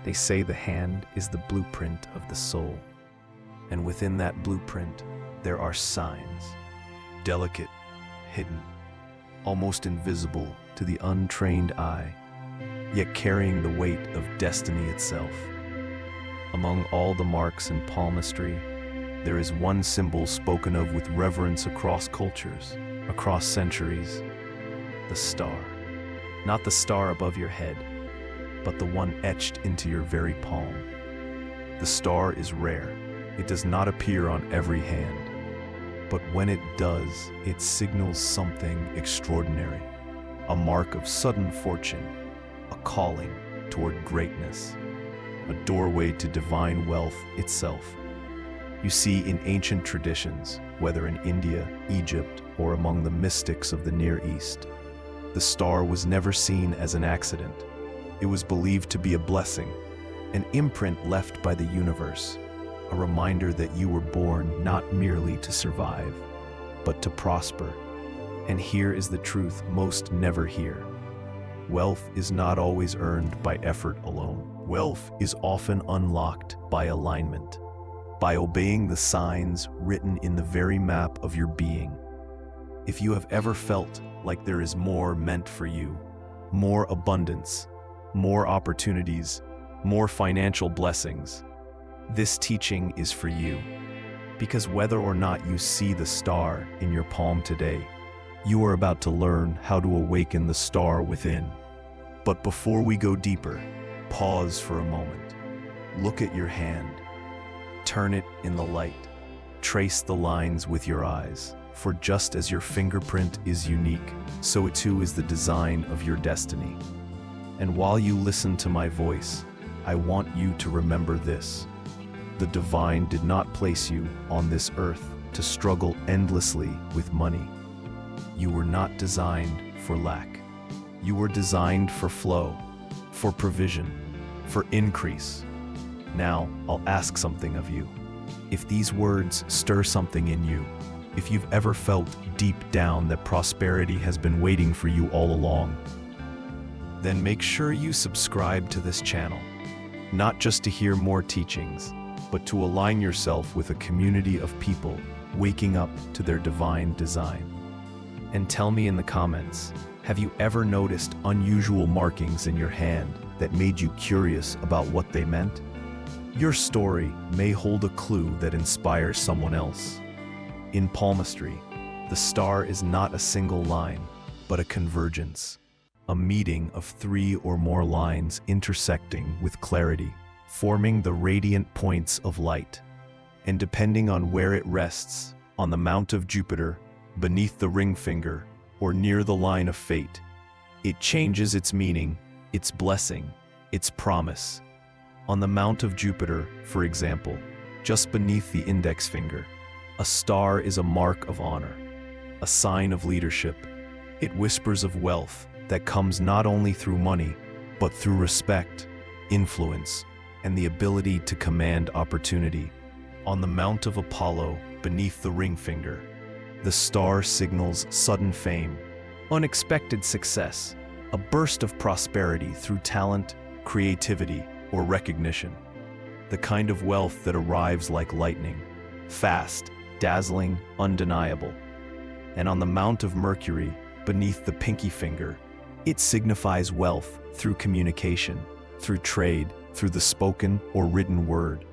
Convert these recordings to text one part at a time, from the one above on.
They say the hand is the blueprint of the soul, and within that blueprint there are signs, delicate, hidden, almost invisible to the untrained eye, yet carrying the weight of destiny itself. Among all the marks in palmistry, there is one symbol spoken of with reverence across cultures, across centuries: the star. Not the star above your head, but the one etched into your very palm. The star is rare. It does not appear on every hand. But when it does, it signals something extraordinary. A mark of sudden fortune, a calling toward greatness, a doorway to divine wealth itself. You see, in ancient traditions, whether in India, Egypt, or among the mystics of the Near East, the star was never seen as an accident. It was believed to be a blessing, an imprint left by the universe, a reminder that you were born not merely to survive, but to prosper. And here is the truth most never hear. Wealth is not always earned by effort alone. Wealth is often unlocked by alignment, by obeying the signs written in the very map of your being. If you have ever felt like there is more meant for you, more abundance, more opportunities, more financial blessings, this teaching is for you. Because whether or not you see the star in your palm today, you are about to learn how to awaken the star within. But before we go deeper, pause for a moment. Look at your hand. Turn it in the light. Trace the lines with your eyes. For just as your fingerprint is unique, so it too is the design of your destiny. And while you listen to my voice, I want you to remember this. The divine did not place you on this earth to struggle endlessly with money. You were not designed for lack. You were designed for flow, for provision, for increase. Now, I'll ask something of you. If these words stir something in you, if you've ever felt deep down that prosperity has been waiting for you all along, then make sure you subscribe to this channel, not just to hear more teachings, but to align yourself with a community of people waking up to their divine design. And tell me in the comments, have you ever noticed unusual markings in your hand that made you curious about what they meant? Your story may hold a clue that inspires someone else. In palmistry, the star is not a single line, but a convergence, a meeting of 3 or more lines intersecting with clarity, forming the radiant points of light. And depending on where it rests, on the Mount of Jupiter, beneath the ring finger, or near the line of fate, it changes its meaning, its blessing, its promise. On the Mount of Jupiter, for example, just beneath the index finger, a star is a mark of honor, a sign of leadership. It whispers of wealth that comes not only through money, but through respect, influence, and the ability to command opportunity. On the Mount of Apollo, beneath the ring finger, the star signals sudden fame, unexpected success, a burst of prosperity through talent, creativity, or recognition. The kind of wealth that arrives like lightning, fast, dazzling, undeniable. And on the Mount of Mercury, beneath the pinky finger, it signifies wealth through communication, through trade, through the spoken or written word.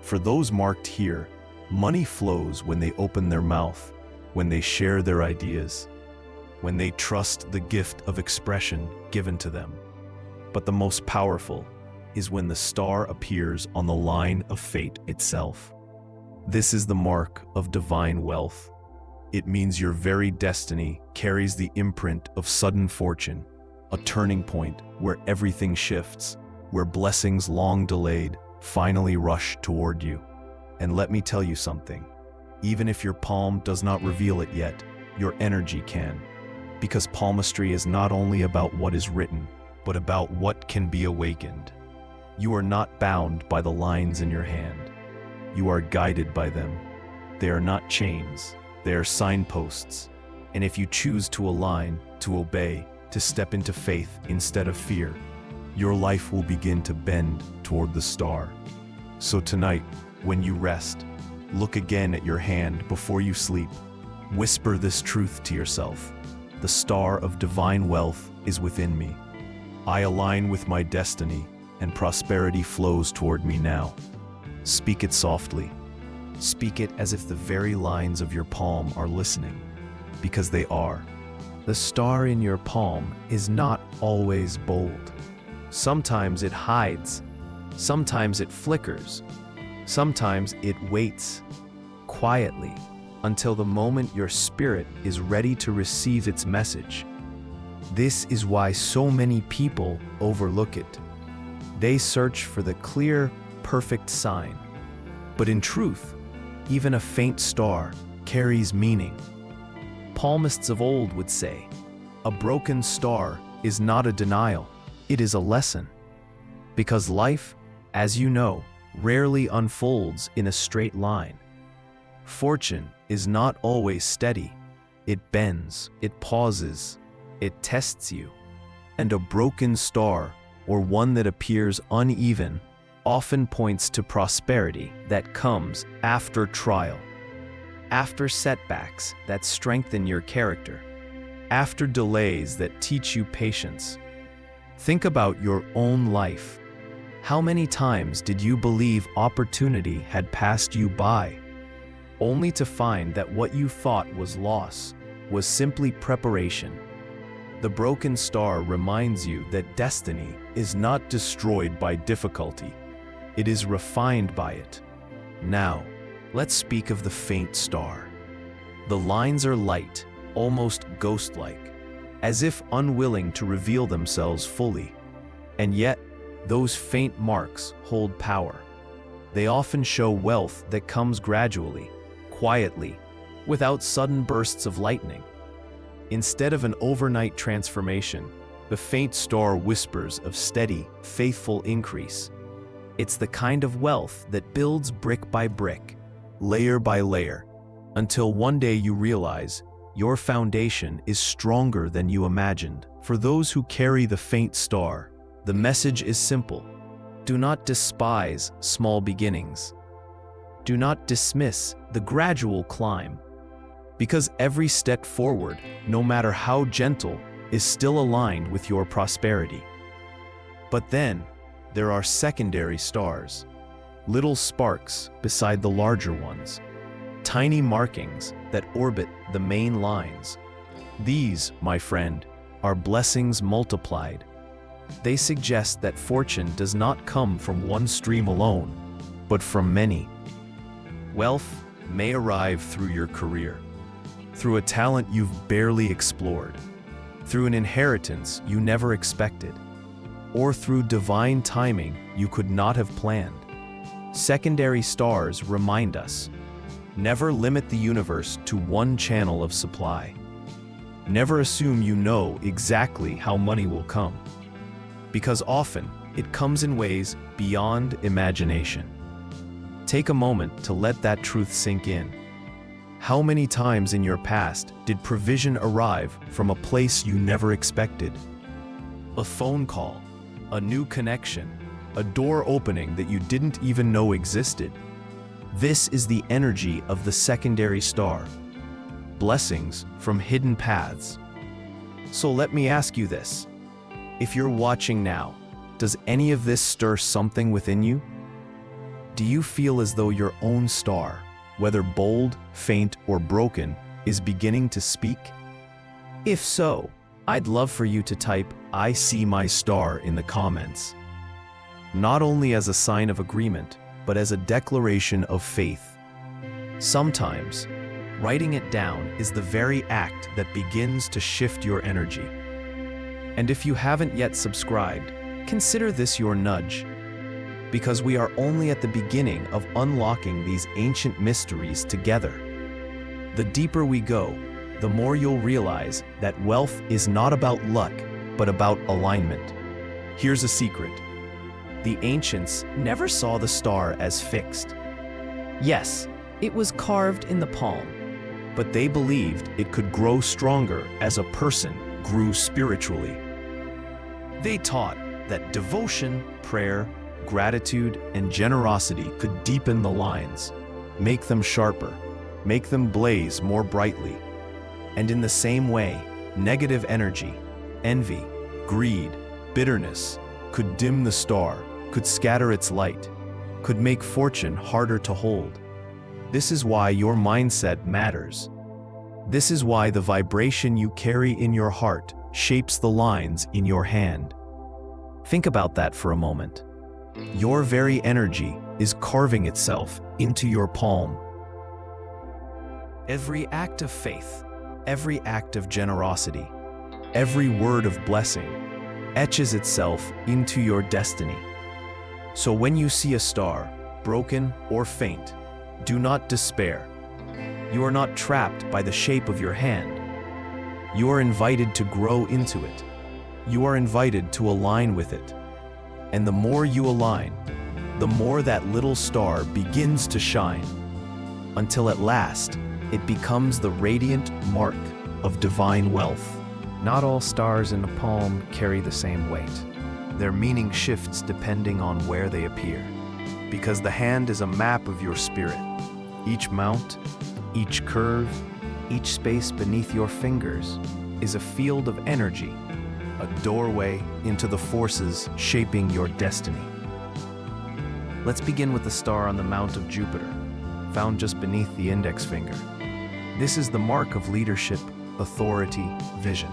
For those marked here, money flows when they open their mouth, when they share their ideas, when they trust the gift of expression given to them. But the most powerful is when the star appears on the line of fate itself. This is the mark of divine wealth. It means your very destiny carries the imprint of sudden fortune, a turning point where everything shifts, where blessings long delayed finally rush toward you. And let me tell you something, even if your palm does not reveal it yet, your energy can. Because palmistry is not only about what is written, but about what can be awakened. You are not bound by the lines in your hand. You are guided by them. They are not chains, they are signposts. And if you choose to align, to obey, to step into faith instead of fear, your life will begin to bend toward the star. So tonight, when you rest, look again at your hand before you sleep. Whisper this truth to yourself. The star of divine wealth is within me. I align with my destiny, and prosperity flows toward me now. Speak it softly. Speak it as if the very lines of your palm are listening, because they are. The star in your palm is not always bold. Sometimes it hides. Sometimes it flickers. Sometimes it waits quietly until the moment your spirit is ready to receive its message. This is why so many people overlook it. They search for the clear, perfect sign. But in truth, even a faint star carries meaning. Palmists of old would say, a broken star is not a denial, it is a lesson. Because life, as you know, rarely unfolds in a straight line. Fortune is not always steady. It bends, it pauses, it tests you. And a broken star, or one that appears uneven, often points to prosperity that comes after trial, after setbacks that strengthen your character, after delays that teach you patience. Think about your own life. How many times did you believe opportunity had passed you by, only to find that what you thought was loss was simply preparation? The broken star reminds you that destiny is not destroyed by difficulty. It is refined by it. Now, let's speak of the faint star. The lines are light, almost ghost-like, as if unwilling to reveal themselves fully. And yet, those faint marks hold power. They often show wealth that comes gradually, quietly, without sudden bursts of lightning. Instead of an overnight transformation, the faint star whispers of steady, faithful increase. It's the kind of wealth that builds brick by brick, layer by layer, until one day you realize your foundation is stronger than you imagined. For those who carry the faint star, the message is simple. Do not despise small beginnings. Do not dismiss the gradual climb, because every step forward, no matter how gentle, is still aligned with your prosperity. But then, there are secondary stars, little sparks beside the larger ones, tiny markings that orbit the main lines. These, my friend, are blessings multiplied. They suggest that fortune does not come from one stream alone, but from many. Wealth may arrive through your career, through a talent you've barely explored, through an inheritance you never expected, or through divine timing you could not have planned. Secondary stars remind us, never limit the universe to one channel of supply. Never assume you know exactly how money will come, because often it comes in ways beyond imagination. Take a moment to let that truth sink in. How many times in your past did provision arrive from a place you never expected? A phone call, a new connection, a door opening that you didn't even know existed. This is the energy of the secondary star. Blessings from hidden paths. So let me ask you this. If you're watching now, does any of this stir something within you? Do you feel as though your own star, whether bold, faint, or broken, is beginning to speak? If so, I'd love for you to type "I see my star" in the comments. Not only as a sign of agreement, but as a declaration of faith. Sometimes, writing it down is the very act that begins to shift your energy. And if you haven't yet subscribed, consider this your nudge, because we are only at the beginning of unlocking these ancient mysteries together. The deeper we go, the more you'll realize that wealth is not about luck, but about alignment. Here's a secret. The ancients never saw the star as fixed. Yes, it was carved in the palm, but they believed it could grow stronger as a person grew spiritually. They taught that devotion, prayer, gratitude, and generosity could deepen the lines, make them sharper, make them blaze more brightly. And in the same way, negative energy, envy, greed, bitterness could dim the star, could scatter its light, could make fortune harder to hold. This is why your mindset matters. This is why the vibration you carry in your heart shapes the lines in your hand. Think about that for a moment. Your very energy is carving itself into your palm. Every act of faith, every act of generosity, every word of blessing etches itself into your destiny. So when you see a star, broken or faint, do not despair. You are not trapped by the shape of your hand. You are invited to grow into it. You are invited to align with it. And the more you align, the more that little star begins to shine, until at last it becomes the radiant mark of divine wealth. Not all stars in the palm carry the same weight. Their meaning shifts depending on where they appear, because the hand is a map of your spirit. Each mount, each curve, each space beneath your fingers is a field of energy, a doorway into the forces shaping your destiny. Let's begin with the star on the Mount of Jupiter, found just beneath the index finger. This is the mark of leadership, authority, vision.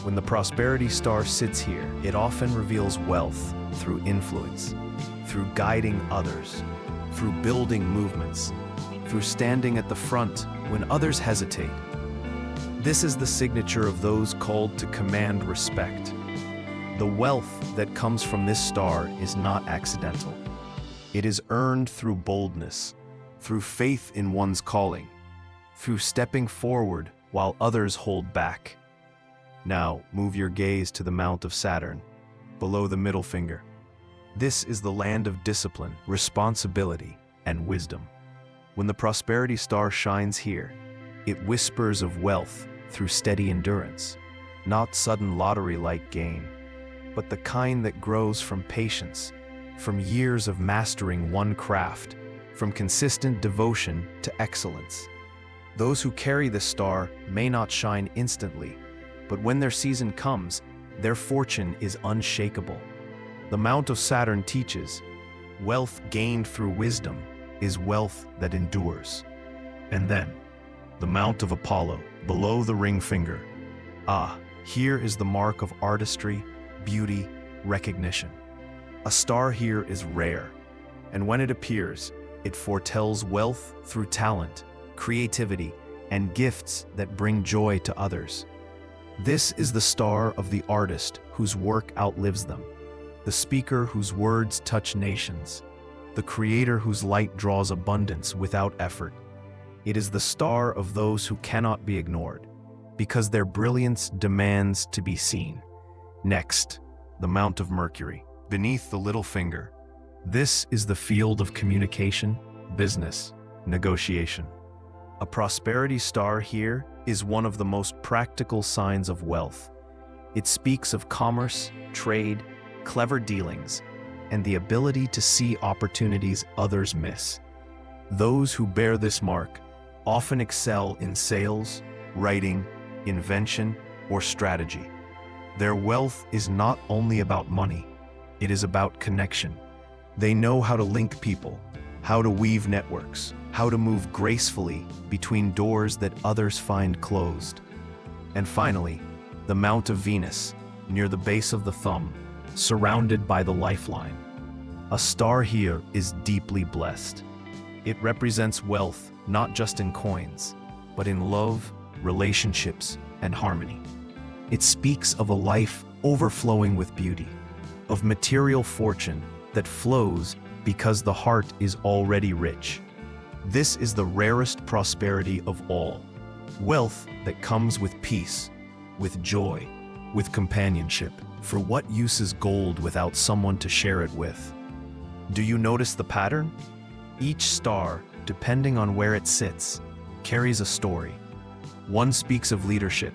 When the prosperity star sits here, it often reveals wealth through influence, through guiding others, through building movements, through standing at the front when others hesitate. This is the signature of those called to command respect. The wealth that comes from this star is not accidental. It is earned through boldness, through faith in one's calling, through stepping forward while others hold back. Now, move your gaze to the Mount of Saturn, below the middle finger. This is the land of discipline, responsibility, and wisdom. When the prosperity star shines here, it whispers of wealth through steady endurance, not sudden lottery-like gain, but the kind that grows from patience, from years of mastering one craft, from consistent devotion to excellence. Those who carry this star may not shine instantly, but when their season comes, their fortune is unshakable. The Mount of Saturn teaches, wealth gained through wisdom is wealth that endures. And then, the Mount of Apollo, below the ring finger. Ah, here is the mark of artistry, beauty, recognition. A star here is rare, and when it appears, it foretells wealth through talent, creativity, and gifts that bring joy to others. This is the star of the artist whose work outlives them, the speaker whose words touch nations, the creator whose light draws abundance without effort. It is the star of those who cannot be ignored, because their brilliance demands to be seen. Next, the Mount of Mercury, beneath the little finger. This is the field of communication, business, negotiation. A prosperity star here is one of the most practical signs of wealth. It speaks of commerce, trade, clever dealings, and the ability to see opportunities others miss. Those who bear this mark often excel in sales, writing, invention, or strategy. Their wealth is not only about money, it is about connection. They know how to link people, how to weave networks, how to move gracefully between doors that others find closed. And finally, the Mount of Venus, near the base of the thumb, surrounded by the lifeline. A star here is deeply blessed. It represents wealth not just in coins, but in love, relationships, and harmony. It speaks of a life overflowing with beauty, of material fortune that flows because the heart is already rich. This is the rarest prosperity of all, wealth that comes with peace, with joy, with companionship. For what use is gold without someone to share it with? Do you notice the pattern? Each star, depending on where it sits, carries a story. One speaks of leadership,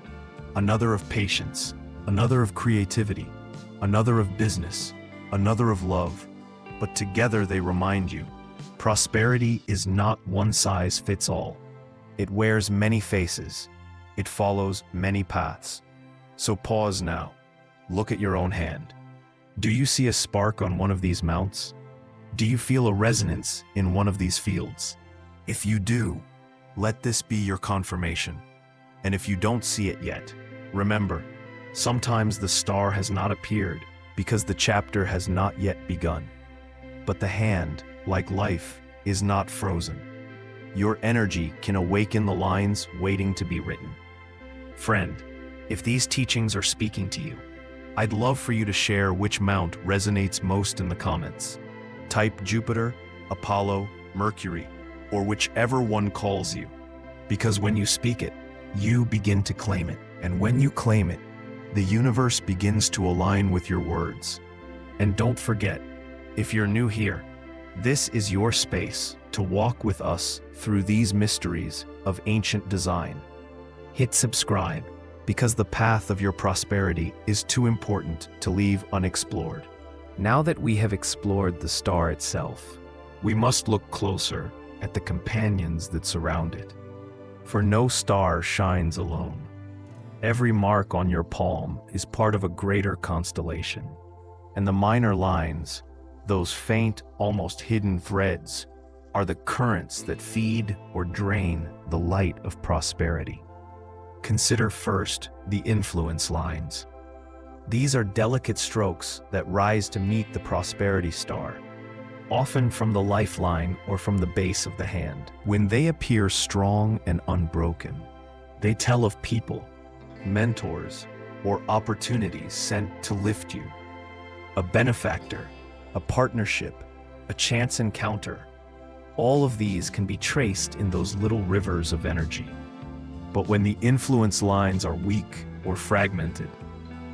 another of patience, another of creativity, another of business, another of love, but together they remind you, prosperity is not one size fits all. It wears many faces. It follows many paths. So pause now. Look at your own hand. Do you see a spark on one of these mounts? Do you feel a resonance in one of these fields? If you do, let this be your confirmation. And if you don't see it yet, remember, sometimes the star has not appeared because the chapter has not yet begun. But the hand, like life, is not frozen. Your energy can awaken the lines waiting to be written. Friend, if these teachings are speaking to you, I'd love for you to share which mount resonates most in the comments. Type Jupiter, Apollo, Mercury, or whichever one calls you. Because when you speak it, you begin to claim it. And when you claim it, the universe begins to align with your words. And don't forget, if you're new here, this is your space to walk with us through these mysteries of ancient design. Hit subscribe, because the path of your prosperity is too important to leave unexplored. Now that we have explored the star itself, we must look closer at the companions that surround it. For no star shines alone. Every mark on your palm is part of a greater constellation, and the minor lines, those faint, almost hidden threads, are the currents that feed or drain the light of prosperity. Consider first the influence lines. These are delicate strokes that rise to meet the prosperity star, often from the lifeline or from the base of the hand. When they appear strong and unbroken, they tell of people, mentors, or opportunities sent to lift you. A benefactor, a partnership, a chance encounter. All of these can be traced in those little rivers of energy. But when the influence lines are weak or fragmented,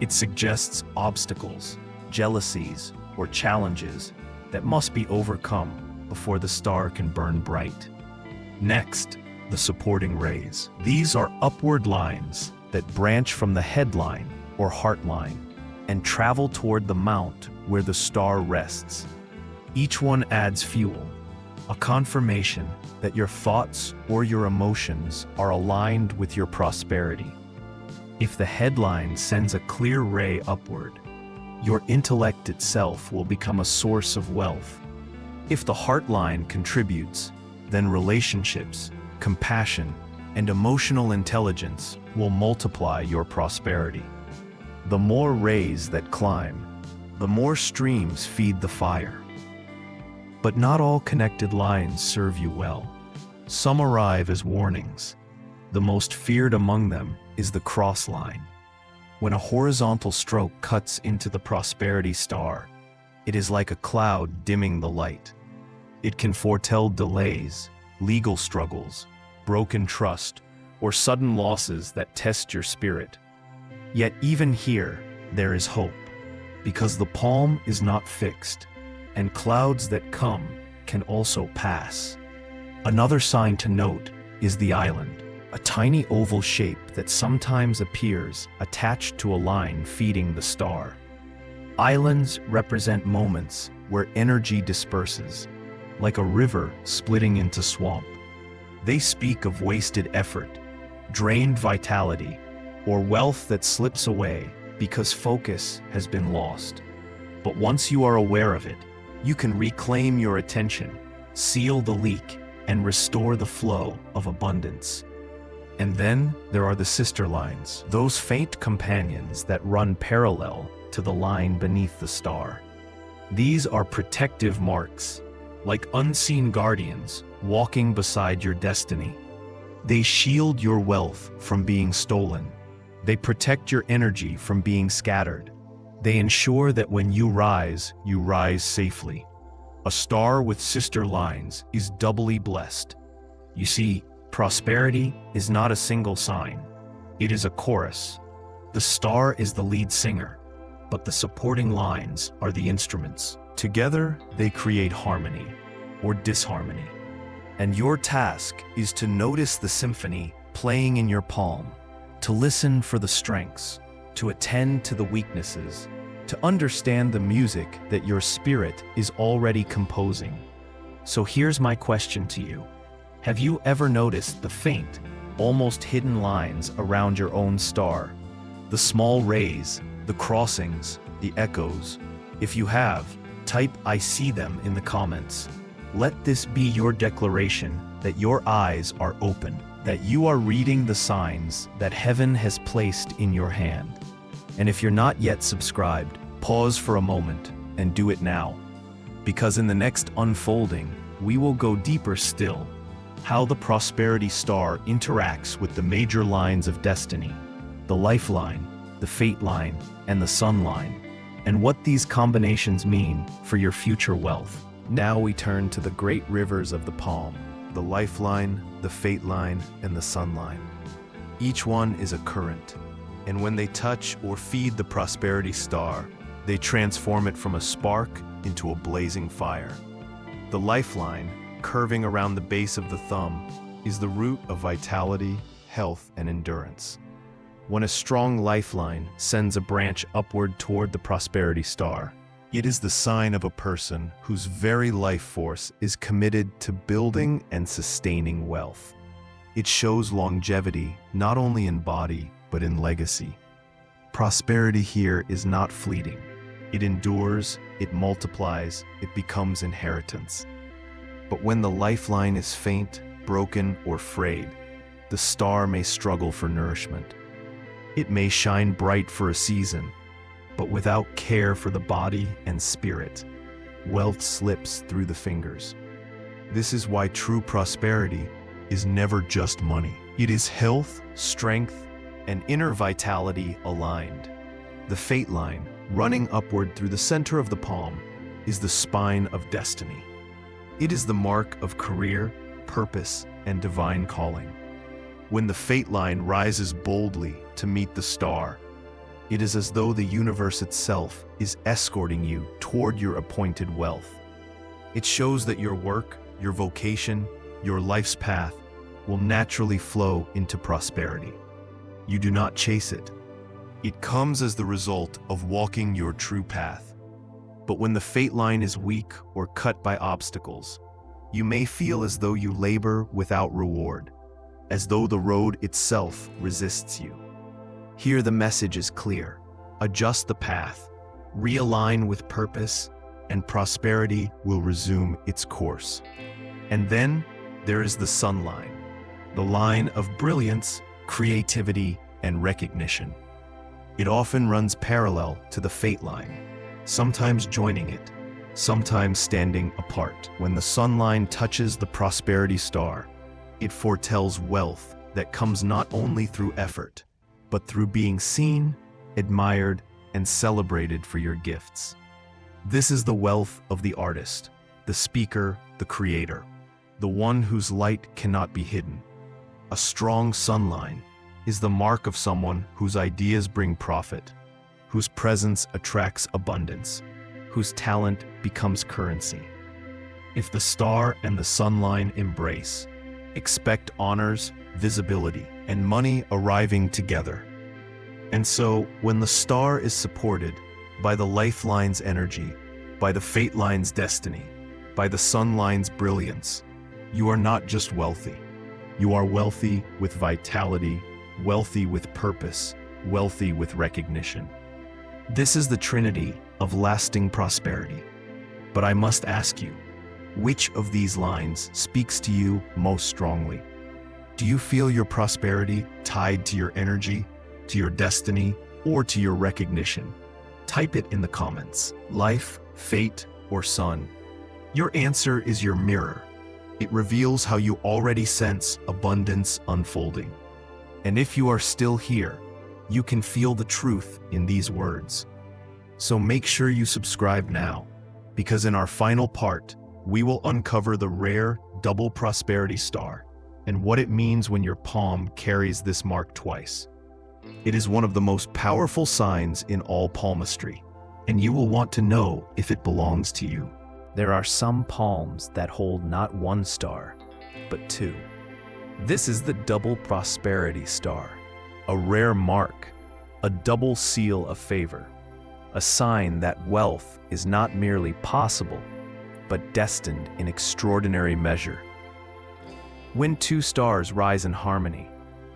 it suggests obstacles, jealousies, or challenges that must be overcome before the star can burn bright. Next, the supporting rays. These are upward lines that branch from the headline or heart line and travel toward the mount where the star rests. Each one adds fuel, a confirmation that your thoughts or your emotions are aligned with your prosperity. If the headline sends a clear ray upward, your intellect itself will become a source of wealth. If the heart line contributes, then relationships, compassion, and emotional intelligence will multiply your prosperity. The more rays that climb, the more streams feed the fire. But not all connected lines serve you well. Some arrive as warnings. The most feared among them is the cross line. When a horizontal stroke cuts into the prosperity star, it is like a cloud dimming the light. It can foretell delays, legal struggles, broken trust, or sudden losses that test your spirit. Yet even here, there is hope, because the palm is not fixed, and clouds that come can also pass. Another sign to note is the island, a tiny oval shape that sometimes appears attached to a line feeding the star. Islands represent moments where energy disperses, like a river splitting into swamp. They speak of wasted effort, drained vitality, or wealth that slips away because focus has been lost. But once you are aware of it, you can reclaim your attention, seal the leak, and restore the flow of abundance. And then there are the sister lines, those faint companions that run parallel to the line beneath the star. These are protective marks, like unseen guardians walking beside your destiny. They shield your wealth from being stolen. They protect your energy from being scattered. They ensure that when you rise safely. A star with sister lines is doubly blessed. You see, prosperity is not a single sign. It is a chorus. The star is the lead singer, but the supporting lines are the instruments. Together, they create harmony or disharmony. And your task is to notice the symphony playing in your palm, to listen for the strengths, to attend to the weaknesses, to understand the music that your spirit is already composing. So here's my question to you. Have you ever noticed the faint, almost hidden lines around your own star? The small rays, the crossings, the echoes. If you have, type "I see them" in the comments. Let this be your declaration that your eyes are open, that you are reading the signs that heaven has placed in your hand. And if you're not yet subscribed, pause for a moment and do it now. Because in the next unfolding, we will go deeper still. How the prosperity star interacts with the major lines of destiny, the lifeline, the fate line, and the sun line, and what these combinations mean for your future wealth. Now we turn to the great rivers of the palm, the lifeline, the fate line, and the sun line. Each one is a current, and when they touch or feed the prosperity star, they transform it from a spark into a blazing fire. The lifeline, curving around the base of the thumb, is the root of vitality, health, and endurance. When a strong lifeline sends a branch upward toward the prosperity star, it is the sign of a person whose very life force is committed to building and sustaining wealth. It shows longevity not only in body, but in legacy. Prosperity here is not fleeting. It endures, it multiplies, it becomes inheritance. But when the lifeline is faint, broken, or frayed, the star may struggle for nourishment. It may shine bright for a season, but without care for the body and spirit, wealth slips through the fingers. This is why true prosperity is never just money. It is health, strength, and inner vitality aligned. The fate line, running upward through the center of the palm, is the spine of destiny. It is the mark of career, purpose, and divine calling. When the fate line rises boldly to meet the star, it is as though the universe itself is escorting you toward your appointed wealth. It shows that your work, your vocation, your life's path will naturally flow into prosperity. You do not chase it. It comes as the result of walking your true path. But when the fate line is weak or cut by obstacles, you may feel as though you labor without reward, as though the road itself resists you. Here the message is clear. Adjust the path, realign with purpose, and prosperity will resume its course. And then there is the sun line, the line of brilliance, creativity, and recognition. It often runs parallel to the fate line, sometimes joining it, sometimes standing apart. When the sun line touches the prosperity star, it foretells wealth that comes not only through effort, but through being seen, admired, and celebrated for your gifts. This is the wealth of the artist, the speaker, the creator, the one whose light cannot be hidden. A strong sun line is the mark of someone whose ideas bring profit, whose presence attracts abundance, whose talent becomes currency. If the star and the sun line embrace, expect honors, visibility, and money arriving together. And so, when the star is supported by the lifeline's energy, by the fate line's destiny, by the sun line's brilliance, you are not just wealthy. You are wealthy with vitality, wealthy with purpose, wealthy with recognition. This is the trinity of lasting prosperity. But I must ask you, which of these lines speaks to you most strongly? Do you feel your prosperity tied to your energy, to your destiny, or to your recognition? Type it in the comments. Life, fate, or sun? Your answer is your mirror. It reveals how you already sense abundance unfolding. And if you are still here, you can feel the truth in these words. So make sure you subscribe now, because in our final part, we will uncover the rare double prosperity star and what it means when your palm carries this mark twice. It is one of the most powerful signs in all palmistry, and you will want to know if it belongs to you. There are some palms that hold not one star, but two. This is the double prosperity star, a rare mark, a double seal of favor. a sign that wealth is not merely possible, but destined in extraordinary measure. When two stars rise in harmony,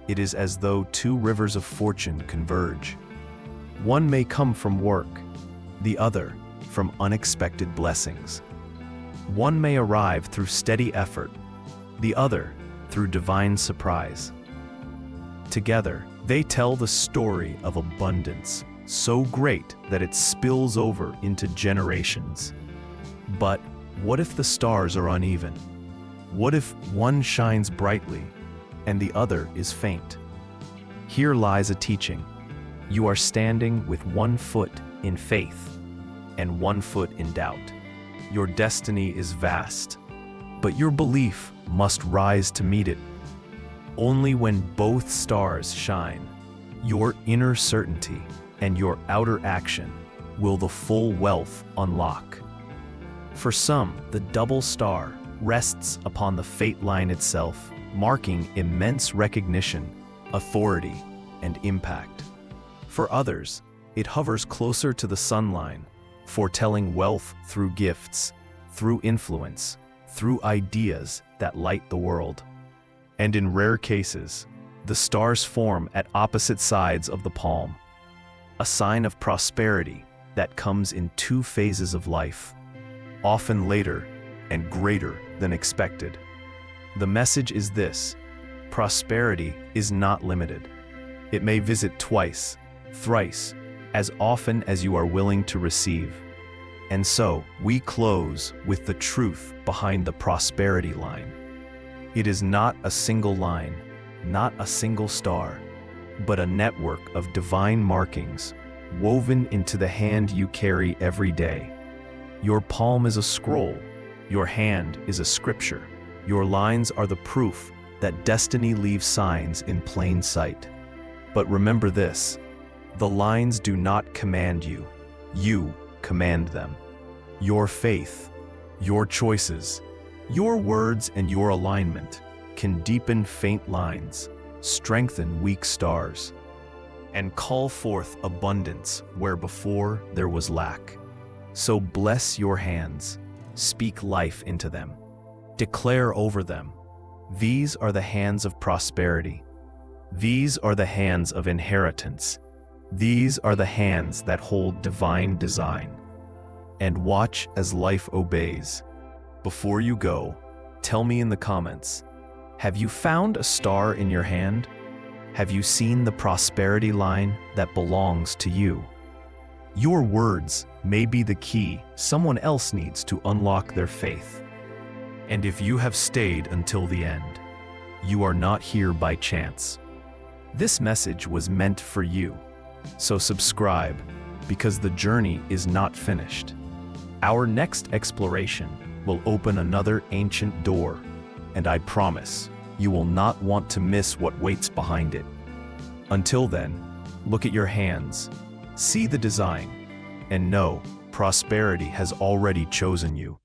it is as though two rivers of fortune converge. One may come from work, the other from unexpected blessings. One may arrive through steady effort, the other through divine surprise. Together, they tell the story of abundance, so great that it spills over into generations. But what if the stars are uneven? What if one shines brightly and the other is faint? Here lies a teaching. You are standing with 1 foot in faith and 1 foot in doubt. Your destiny is vast, but your belief must rise to meet it. Only when both stars shine, your inner certainty and your outer action, will the full wealth unlock. For some, the double star rests upon the fate line itself, marking immense recognition, authority, and impact. For others, it hovers closer to the sun line, foretelling wealth through gifts, through influence, through ideas that light the world. And in rare cases, the stars form at opposite sides of the palm, a sign of prosperity that comes in 2 phases of life, often later and greater than expected. The message is this: prosperity is not limited. It may visit twice, thrice, as often as you are willing to receive. And so, we close with the truth behind the prosperity line. It is not a single line, not a single star, but a network of divine markings woven into the hand you carry every day. Your palm is a scroll, your hand is a scripture. Your lines are the proof that destiny leaves signs in plain sight. But remember this: the lines do not command you, you command them. Your faith, your choices, your words and your alignment can deepen faint lines, strengthen weak stars, and call forth abundance where before there was lack. So bless your hands, speak life into them, declare over them, these are the hands of prosperity. These are the hands of inheritance. These are the hands that hold divine design. And watch as life obeys. Before you go, tell me in the comments, have you found a star in your hand? Have you seen the prosperity line that belongs to you? Your words may be the key someone else needs to unlock their faith. And if you have stayed until the end, you are not here by chance. This message was meant for you, so subscribe, because the journey is not finished. Our next exploration will open another ancient door, and I promise you will not want to miss what waits behind it. Until then, look at your hands, see the design, and know prosperity has already chosen you.